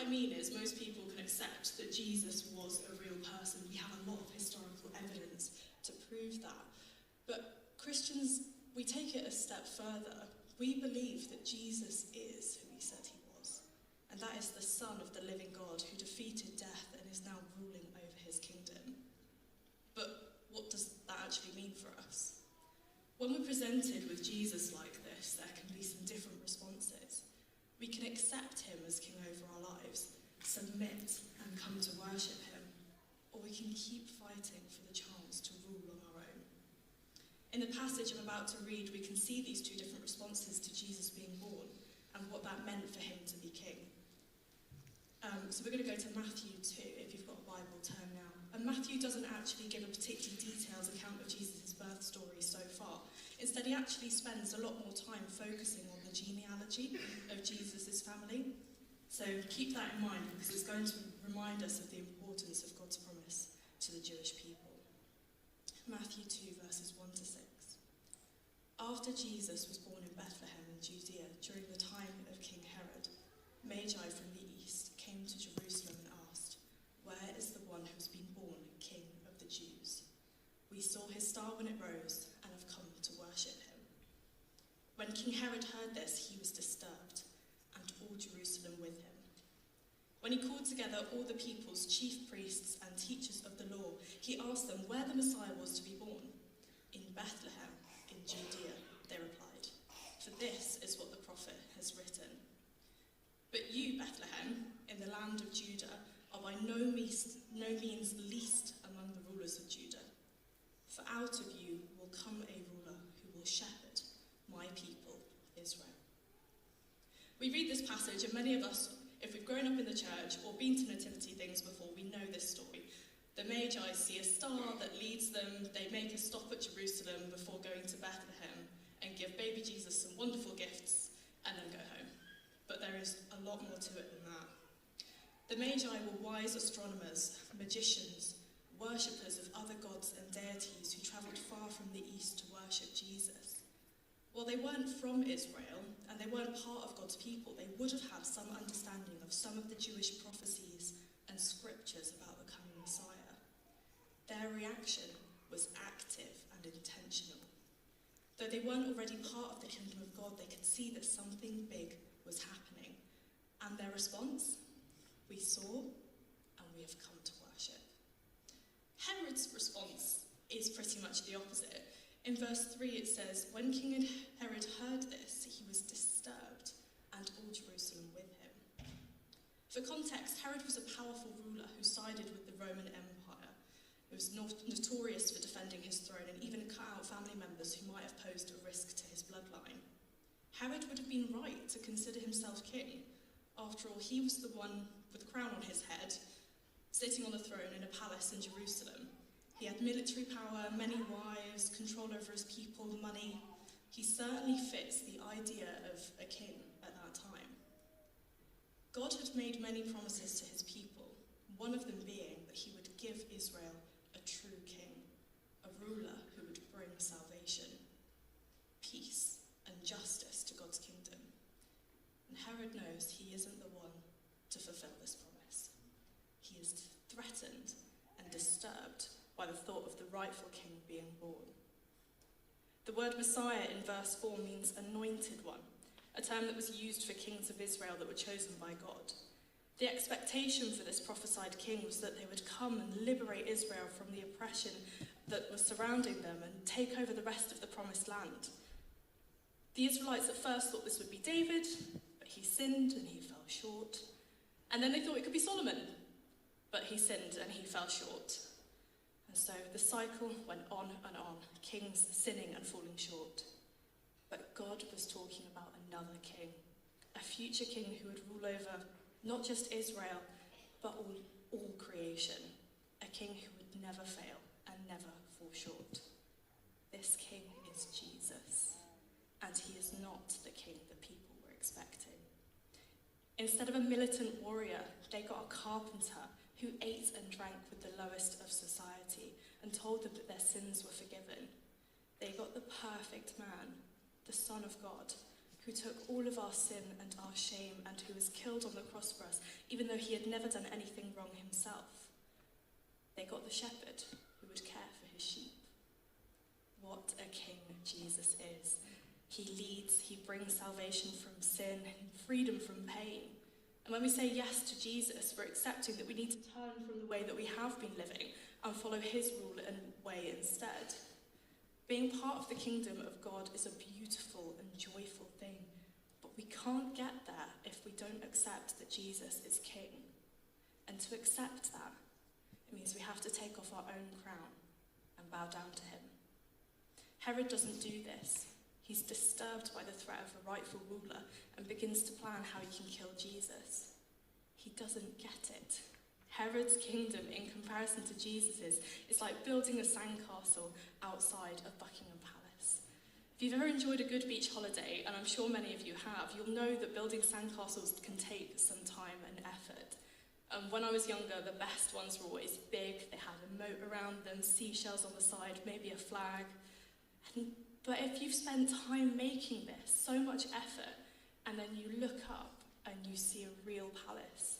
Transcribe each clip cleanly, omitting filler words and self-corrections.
I mean is most people can accept that Jesus was a real person. We have a lot of historical evidence to prove that. But Christians, we take it a step further. We believe that Jesus is who he said he was. And that is the Son of the living God who defeated death and is now ruling over his kingdom. But what does that actually mean for us? When we're presented with Jesus like this, there can be some different responses. We can accept him as king over our lives, submit and come to worship him, or we can keep fighting for the chance to rule on our own. In the passage I'm about to read, we can see these two different responses to Jesus being born and what that meant for him to be king. So we're going to go to Matthew 2, if you've got a Bible, turn now. And Matthew doesn't actually give a particularly detailed account of Jesus' birth story so far. Instead, he actually spends a lot more time focusing on the genealogy of Jesus' family. So keep that in mind, because it's going to remind us of the importance of God's promise to the Jewish people. Matthew 2, verses 1 to 6. After Jesus was born in Bethlehem in Judea during the time of King Herod, Magi from the east came to Jerusalem and asked, "Where is the one who has been born King of the Jews? We saw his star when it rose and have come to worship him." When King Herod heard this, he was disturbed, and all Jerusalem with him. When he called together all the people's chief priests and teachers of the law, he asked them where the Messiah was to be born. "In Bethlehem, in Judea," they replied, "for this is what the prophet has written. But you, Bethlehem, in the land of Judah, are by no means least among the rulers of Judah. For out of you will come a ruler who will shepherd my people, Israel." We read this passage, and many of us, if we've grown up in the church or been to nativity things before, we know this story. The Magi see a star that leads them. They make a stop at Jerusalem before going to Bethlehem and give baby Jesus some wonderful gifts and then go home. But there is a lot more to it than that. The Magi were wise astronomers, magicians, worshippers of other gods and deities who travelled far from the east to worship Jesus. While they weren't from Israel and they weren't part of God's people, they would have had some understanding of some of the Jewish prophecies and scriptures about the coming Messiah. Their reaction was active and intentional. Though they weren't already part of the kingdom of God, they could see that something big was happening. And their response? "We saw and we have come to worship." Herod's response is pretty much the opposite. In verse 3 it says, "When King Herod heard this, he was disturbed, and all Jerusalem with him." For context, Herod was a powerful ruler who sided with the Roman Empire. He was notorious for defending his throne and even cut out family members who might have posed a risk to his bloodline. Herod would have been right to consider himself king. After all, he was the one with the crown on his head, sitting on the throne in a palace in Jerusalem. He had military power, many wives, control over his people, money. He certainly fits the idea of a king at that time. God had made many promises to his people, one of them being that he would give Israel a true king, a ruler who would bring salvation, peace, and justice to God's kingdom. And Herod knows he isn't the one to fulfill this promise. He is threatened and disturbed by the thought of the rightful king being born. The word Messiah in verse 4 means anointed one, a term that was used for kings of Israel that were chosen by God. The expectation for this prophesied king was that they would come and liberate Israel from the oppression that was surrounding them and take over the rest of the promised land. The Israelites at first thought this would be David, but he sinned and he fell short. And then they thought it could be Solomon, but he sinned and he fell short. And so the cycle went on and on, kings sinning and falling short. But God was talking about another king, a future king who would rule over not just Israel, but all creation, a king who would never fail and never fall short. This king is Jesus, and he is not the king that people were expecting. Instead of a militant warrior, they got a carpenter who ate and drank with the lowest of society and told them that their sins were forgiven. They got the perfect man, the Son of God, who took all of our sin and our shame and who was killed on the cross for us, even though he had never done anything wrong himself. They got the shepherd who would care for his sheep. What a king Jesus is. He leads, he brings salvation from sin and freedom from pain. And when we say yes to Jesus, we're accepting that we need to turn from the way that we have been living and follow his rule and way instead. Being part of the kingdom of God is a beautiful and joyful thing, but we can't get there if we don't accept that Jesus is king. And to accept that, it means we have to take off our own crown and bow down to him. Herod doesn't do this. He's disturbed by the threat of a rightful ruler and begins to plan how he can kill Jesus. He doesn't get it. Herod's kingdom, in comparison to Jesus's, is like building a sandcastle outside of Buckingham Palace. If you've ever enjoyed a good beach holiday, and I'm sure many of you have, you'll know that building sandcastles can take some time and effort. When I was younger, the best ones were always big. They had a moat around them, seashells on the side, maybe a flag. But if you've spent time making this, so much effort, and then you look up and you see a real palace,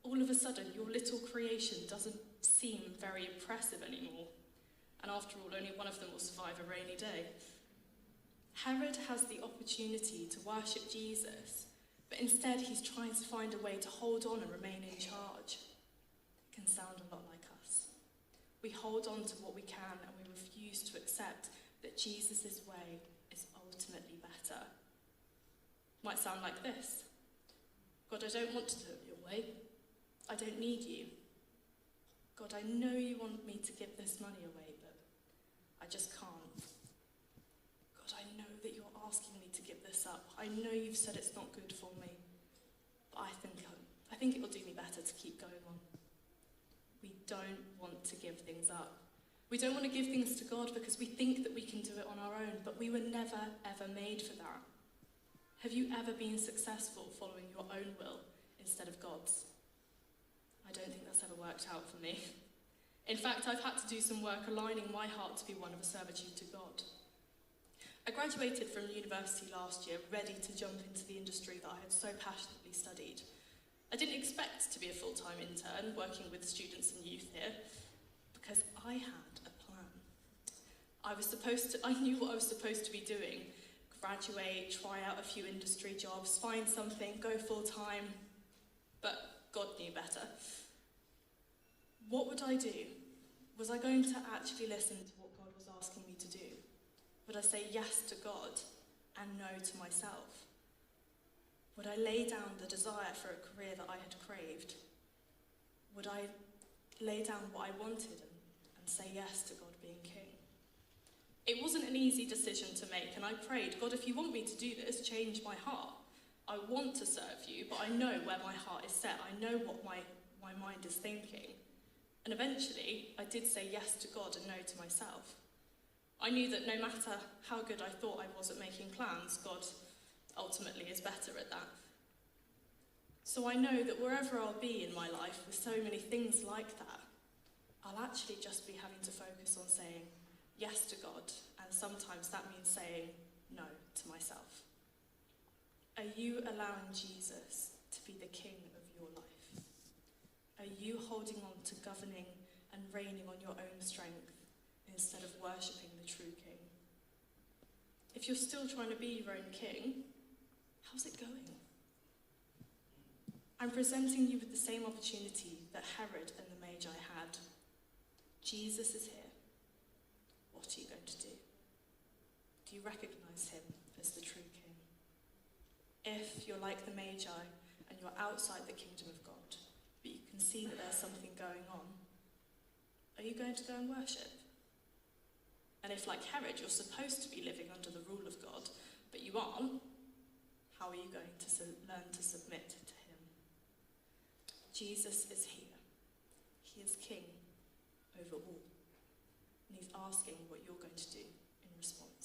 all of a sudden your little creation doesn't seem very impressive anymore. And after all, only one of them will survive a rainy day. Herod has the opportunity to worship Jesus, but instead he's trying to find a way to hold on and remain in charge. It can sound a lot like us. We hold on to what we can and we refuse to accept that Jesus' way is ultimately better. Might sound like this. God, I don't want to do it your way. I don't need you. God, I know you want me to give this money away, but I just can't. God, I know that you're asking me to give this up. I know you've said it's not good for me, but I think it will do me better to keep going on. We don't want to give things up. We don't want to give things to God because we think that we can do it on our own, but we were never, ever made for that. Have you ever been successful following your own will instead of God's? I don't think that's ever worked out for me. In fact, I've had to do some work aligning my heart to be one of a servitude to God. I graduated from university last year, ready to jump into the industry that I had so passionately studied. I didn't expect to be a full-time intern working with students and youth here, because I had a plan. I knew what I was supposed to be doing. Graduate, try out a few industry jobs, find something, go full-time, but God knew better. What would I do? Was I going to actually listen to what God was asking me to do? Would I say yes to God and no to myself? Would I lay down the desire for a career that I had craved? Would I lay down what I wanted and say yes to God being king? It wasn't an easy decision to make, and I prayed, God, if you want me to do this, change my heart. I want to serve you, but I know where my heart is set. I know what my mind is thinking. And eventually, I did say yes to God and no to myself. I knew that no matter how good I thought I was at making plans, God ultimately is better at that. So I know that wherever I'll be in my life with so many things like that, I'll actually just be having to focus on saying yes to God, and sometimes that means saying no to myself. Are you allowing Jesus to be the king of your life? Are you holding on to governing and reigning on your own strength instead of worshipping the true king? If you're still trying to be your own king, how's it going? I'm presenting you with the same opportunity that Herod and the Magi had. Jesus is here. What are you going to do? Do you recognize him as the true king? If you're like the Magi and you're outside the kingdom of God, but you can see that there's something going on, are you going to go and worship? And if, like Herod, you're supposed to be living under the rule of God, but you aren't, how are you going to learn to submit to him? Jesus is here. He is king over all. And he's asking what you're going to do in response.